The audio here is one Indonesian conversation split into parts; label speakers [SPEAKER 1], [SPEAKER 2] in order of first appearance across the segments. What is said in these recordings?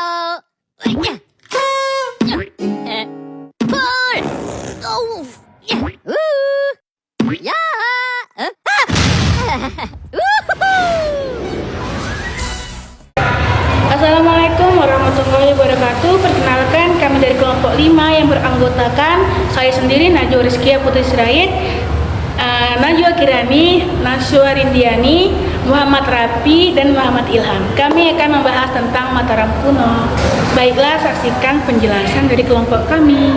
[SPEAKER 1] Halo. Pul. Oh. Ya.
[SPEAKER 2] Assalamualaikum warahmatullahi wabarakatuh. Perkenalkan, kami dari kelompok 5 yang beranggotakan saya sendiri, Najwa Rizkia Putri Sirait, Najwa Kirani, Naswa Rindiani, Muhammad Rapi, dan Muhammad Ilham. Kami akan membahas tentang Mataram kuno. Baiklah, saksikan penjelasan dari kelompok kami.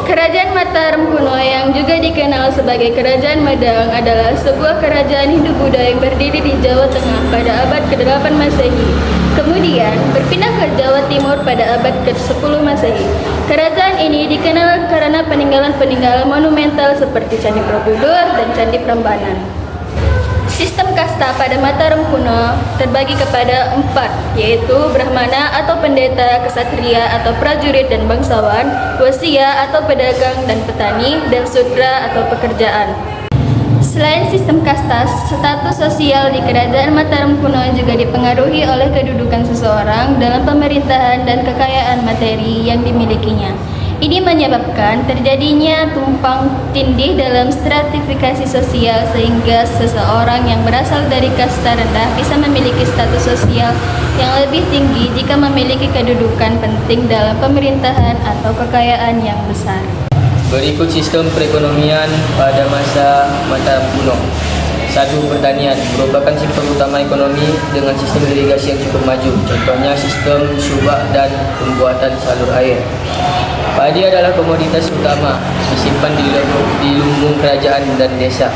[SPEAKER 3] Kerajaan Mataram kuno yang juga dikenal sebagai Kerajaan Medang adalah sebuah kerajaan Hindu-Buddha yang berdiri di Jawa Tengah pada abad ke-8 Masehi. Kemudian berpindah ke Jawa Timur pada abad ke-10 Masehi. Kerajaan ini dikenal karena peninggalan-peninggalan monumental seperti Candi Borobudur dan Candi Prambanan. Sistem kasta pada Mataram kuno terbagi kepada 4, yaitu Brahmana atau pendeta, Ksatria atau prajurit dan bangsawan, Wasya atau pedagang dan petani, dan Sudra atau pekerjaan. Selain sistem kasta, status sosial di Kerajaan Mataram kuno juga dipengaruhi oleh kedudukan seseorang dalam pemerintahan dan kekayaan materi yang dimilikinya. Ini menyebabkan terjadinya tumpang tindih dalam stratifikasi sosial sehingga seseorang yang berasal dari kasta rendah bisa memiliki status sosial yang lebih tinggi jika memiliki kedudukan penting dalam pemerintahan atau kekayaan yang besar.
[SPEAKER 4] Berikut sistem perekonomian pada masa Mataram kuno. 1. Pertanian merupakan sektor utama ekonomi dengan sistem irigasi yang cukup maju. Contohnya sistem subak dan pembuatan salur air. Padi adalah komoditas utama, disimpan di lumbung kerajaan dan desa.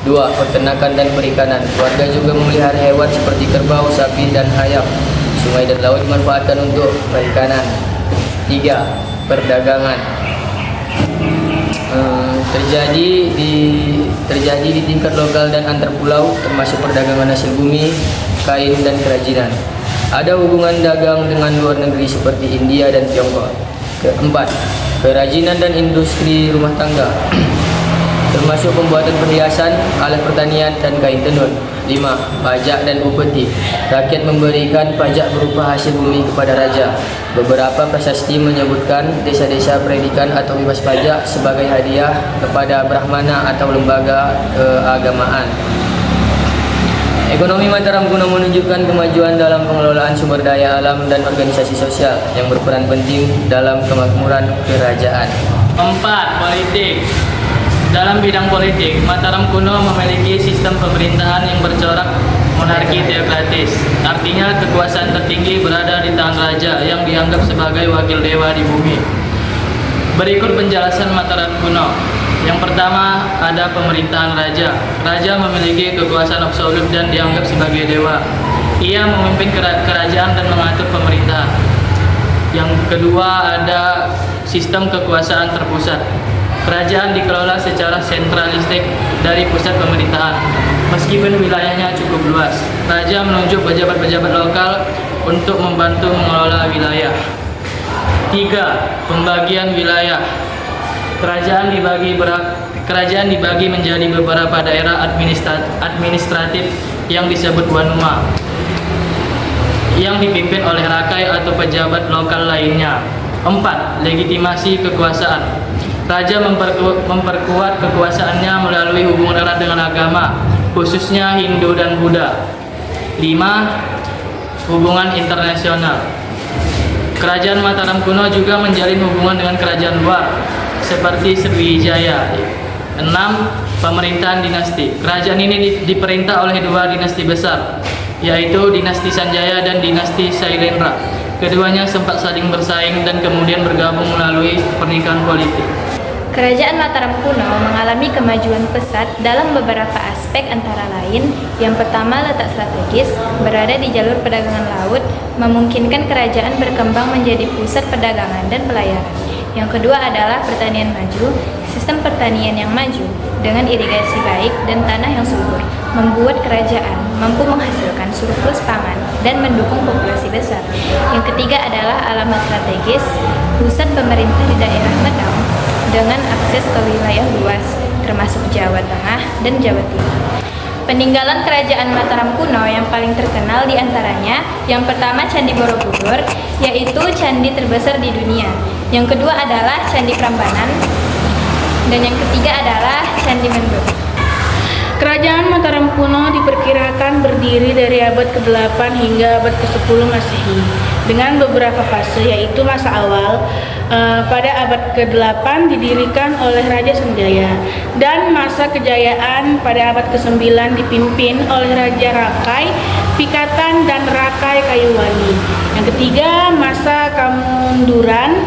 [SPEAKER 4] 2. Peternakan dan perikanan. Warga juga memelihara hewan seperti kerbau, sapi, dan ayam. Sungai dan laut dimanfaatkan untuk perikanan. 3. Perdagangan. Terjadi di tingkat lokal dan antar pulau, termasuk perdagangan hasil bumi, kain, dan kerajinan. Ada hubungan dagang dengan luar negeri seperti India dan Tiongkok. 4. Kerajinan dan industri rumah tangga, termasuk pembuatan perhiasan, alat pertanian, dan kain tenun. 5. Pajak dan upeti. Rakyat memberikan pajak berupa hasil bumi kepada raja. Beberapa prasasti menyebutkan desa-desa pendidikan atau bebas pajak sebagai hadiah kepada Brahmana atau lembaga keagamaan. Ekonomi Mataram kuno menunjukkan kemajuan dalam pengelolaan sumber daya alam dan organisasi sosial yang berperan penting dalam kemakmuran kerajaan.
[SPEAKER 5] 4. Politik. Dalam bidang politik, Mataram kuno memiliki sistem pemerintahan yang bercorak monarki teokratis. Artinya kekuasaan tertinggi berada di tangan raja yang dianggap sebagai wakil dewa di bumi. Berikut penjelasan Mataram kuno. Yang pertama, ada pemerintahan raja. Raja memiliki kekuasaan absolut dan dianggap sebagai dewa. Ia memimpin kerajaan dan mengatur pemerintahan. Yang kedua, ada sistem kekuasaan terpusat. Kerajaan dikelola secara sentralistik dari pusat pemerintahan. Meskipun wilayahnya cukup luas, raja menunjuk pejabat-pejabat lokal untuk membantu mengelola wilayah. 3. Pembagian wilayah. Kerajaan dibagi menjadi beberapa daerah administratif yang disebut Wanuma, yang dipimpin oleh rakai atau pejabat lokal lainnya. 4. Legitimasi kekuasaan. Raja memperkuat kekuasaannya melalui hubungan erat dengan agama, khususnya Hindu dan Buddha. 5. Hubungan internasional. Kerajaan Mataram kuno juga menjalin hubungan dengan kerajaan luar, seperti Sriwijaya. 6. Pemerintahan dinasti. Kerajaan ini diperintah oleh 2 dinasti besar, yaitu dinasti Sanjaya dan dinasti Sailendra. Keduanya sempat saling bersaing dan kemudian bergabung melalui pernikahan politik.
[SPEAKER 3] Kerajaan Mataram kuno mengalami kemajuan pesat dalam beberapa aspek, antara lain: yang pertama, letak strategis, berada di jalur perdagangan laut, memungkinkan kerajaan berkembang menjadi pusat perdagangan dan pelayaran. Yang kedua adalah pertanian maju. Sistem pertanian yang maju dengan irigasi baik dan tanah yang subur membuat kerajaan mampu menghasilkan surplus pangan dan mendukung populasi besar. Yang ketiga adalah alamat strategis, pusat pemerintah di daerah Medang dengan akses ke wilayah luas termasuk Jawa Tengah dan Jawa Timur. Peninggalan kerajaan Mataram kuno yang paling terkenal diantaranya, yang pertama Candi Borobudur, yaitu candi terbesar di dunia. Yang kedua adalah Candi Prambanan, dan yang ketiga adalah Candi Mendut.
[SPEAKER 2] Kerajaan Mataram kuno diperkirakan berdiri dari abad ke-8 hingga abad ke-10 Masehi dengan beberapa fase, yaitu masa awal pada abad ke-8 didirikan oleh Raja Sanjaya, dan masa kejayaan pada abad ke-9 dipimpin oleh Raja Rakai, Pikatan, dan Rakai Kayuwangi. Yang ketiga, masa kemunduran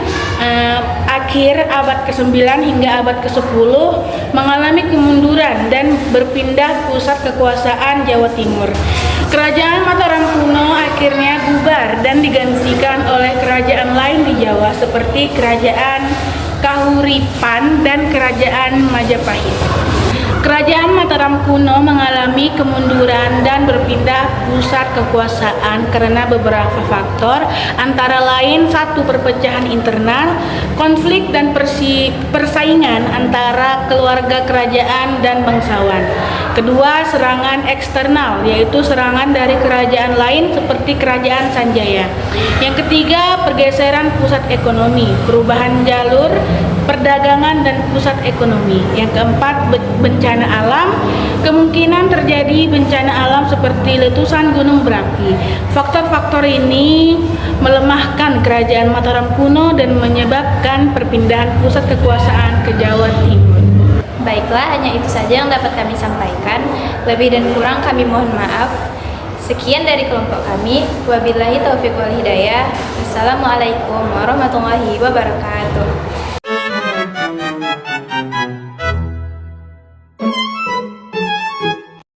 [SPEAKER 2] akhir abad ke-9 hingga abad ke-10 mengalami kemunduran dan berpindah pusat kekuasaan Jawa Timur. Kerajaan Mataram kuno akhirnya bubar dan digantikan oleh kerajaan lain di Jawa seperti Kerajaan Kahuripan dan Kerajaan Majapahit. Kerajaan Mataram kuno mengalami kemunduran dan berpindah pusat kekuasaan karena beberapa faktor, antara lain satu, perpecahan internal, konflik dan persaingan antara keluarga kerajaan dan bangsawan. Kedua, serangan eksternal, yaitu serangan dari kerajaan lain seperti Kerajaan Sanjaya. Yang ketiga, pergeseran pusat ekonomi, perubahan jalur perdagangan dan pusat ekonomi. Yang keempat, bencana alam, kemungkinan terjadi bencana alam seperti letusan gunung berapi. Faktor-faktor ini melemahkan kerajaan Mataram kuno dan menyebabkan perpindahan pusat kekuasaan ke Jawa Timur.
[SPEAKER 3] Baiklah, hanya itu saja yang dapat kami sampaikan. Lebih dan kurang kami mohon maaf. Sekian dari kelompok kami. Wabillahi taufiq wal hidayah. Assalamualaikum warahmatullahi wabarakatuh.